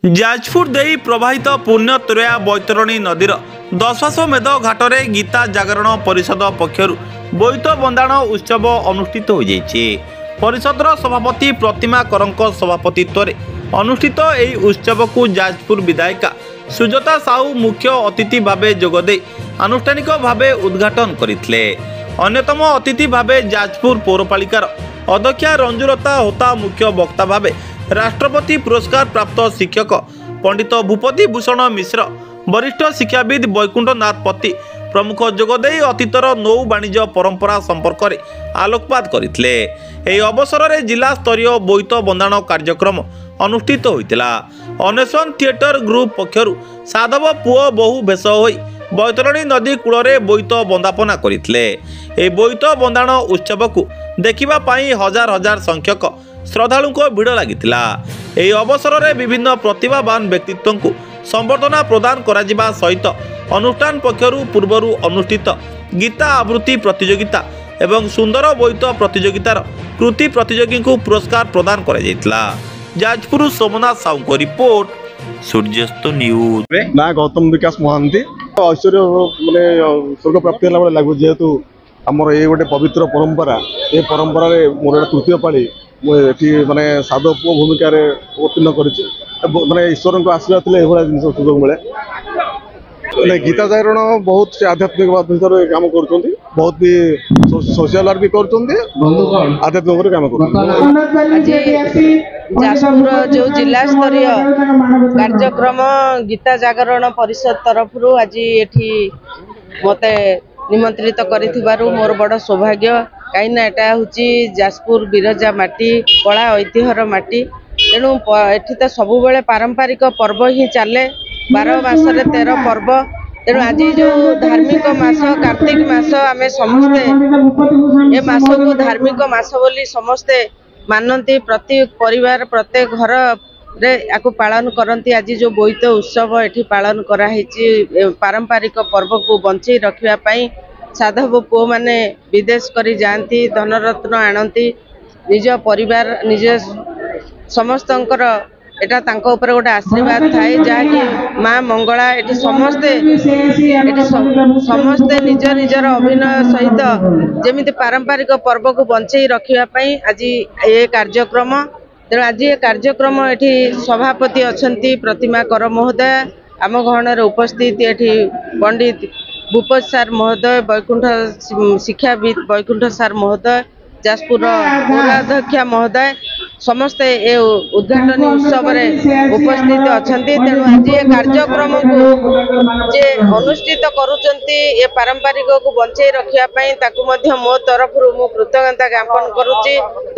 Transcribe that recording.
जाजपुर देई प्रवाहित पुण्यतोरया बैतरणी नदीर दशाश्वमेध घाटरे गीता जागरण परिषद पक्षर बोईत बंदाण उत्सव अनुष्ठित हो जाइए। परिषदर सभापति प्रतिमा करंक सभापतित्व अनुष्ठित ଏହି उत्सव जाजपुर विधायिका सुजाता साहू मुख्य अतिथि भावे जोगदे आनुष्ठानिक भावे उद्घाटन करथिले। अन्यतम अतिथि भावे जाजपुर पौरपालिकार अध्यक्षा रंजुलता होता मुख्य वक्ता भावे राष्ट्रपति पुरस्कार प्राप्त शिक्षक पंडित भूपति भूषण मिश्र वरिष्ठ शिक्षाविद वैकुंठनाथ पति प्रमुख जोगदे अतीतर नौ वाणिज्य परंपरा संपर्क में आलोकपात करथिले। एही अवसर में जिला स्तरीय बोईत बंदाण कार्यक्रम अनुष्ठित होइतिला। अन्वेषण थिएटर ग्रुप पक्षर साधव पुओ बहु भेष होई बैतरणी नदी कूଳରେ बोईत बंदापना करथिले। एही बोईत बंदाण उत्सव को देखिबा पाई हजार हजार संख्यक श्रद्धालु भिड़ लगिथिला। एही अवसर में विभिन्न प्रतिभावान व्यक्तित्व को संबर्धना प्रदान करा सहित अनुष्ठान पक्षर पूर्वरु अनुष्ठित गीता आवृत्ति प्रतियोगिता एवं सुंदर बोईत प्रतियोगितार कृति प्रतियोगी को पुरस्कार प्रदान करा जायतिला। जाजपुर सोमनाथ साहू को रिपोर्ट, सूर्यास्त न्यूज। ना गौतम विकास महांती ऐश्वर्य माने स्वर्ग प्राप्ति है लगू जेहेतु आमर ये गोटे पवित्र परंपरा ये परंपरा मोर तृतीय पाली मुझे माने साधव पुओ भूमिका अवतीर्ण कर ईश्वर को आशीर्वाद जिन सुजोग मिले। गीता जागरण बहुत से आध्यात्मिक भर काम कर बहुत भी सोशल वर्क भी कर आध्यात्मिक काम कर। जाजपुर जो जिला स्तरीय कार्यक्रम गीता जागरण परिषद तरफ आज ये मते निमंत्रित करिथिबारु मोर बड़ सौभाग्य। कहीं एटा हूँ जाजपुर बिरजा माटी कला ऐतिह्यर माटी तेणु एठी तो सबु बेले पारंपरिक पर्व ही चले 12 मासरे 13 पर्व। तेणु आज जो धार्मिक मास कार्तिक मास आम समस्ते ए मास को धार्मिक मास बोली समस्ते मानती। प्रत्येक परिवार प्रत्येक घर रे याकु पालन करती। आज जो बोईत उत्सव एठी पालन कराई पारंपरिक पर्व को बंचे रखिया पाई साधव पुओ माने विदेश करी जाती धनरत्न आणती निज परिवार निज समस्तंकर एटा तांको ऊपर गोटे आशीर्वाद थाए जहाँकि माँ मंगला एटी समस्ते निज निजर अभिनय सहित जेमिति पारंपरिक पर्व को बंचे रखिया पाई आज ये कार्यक्रम। तेणु आज ये कार्यक्रम एटी सभापति अछंती प्रतिमा कर महोदय आम गहन उपस्थित एटी पंडित भूपति सार महोदय वैकुंठ शिक्षाविद वैकुंठ सार महोदय जाजपुर पौराध्यक्षा महोदय समस्ते ए उद्घाटन उत्सव उपस्थित अछंती। तेणु आज ये कार्यक्रम को जे अनुष्ठित करुचंती ये पारंपरिक को बंचे रखिया पाई ताकु मध्य मो तरफ मु कृतज्ञता ज्ञापन करुची।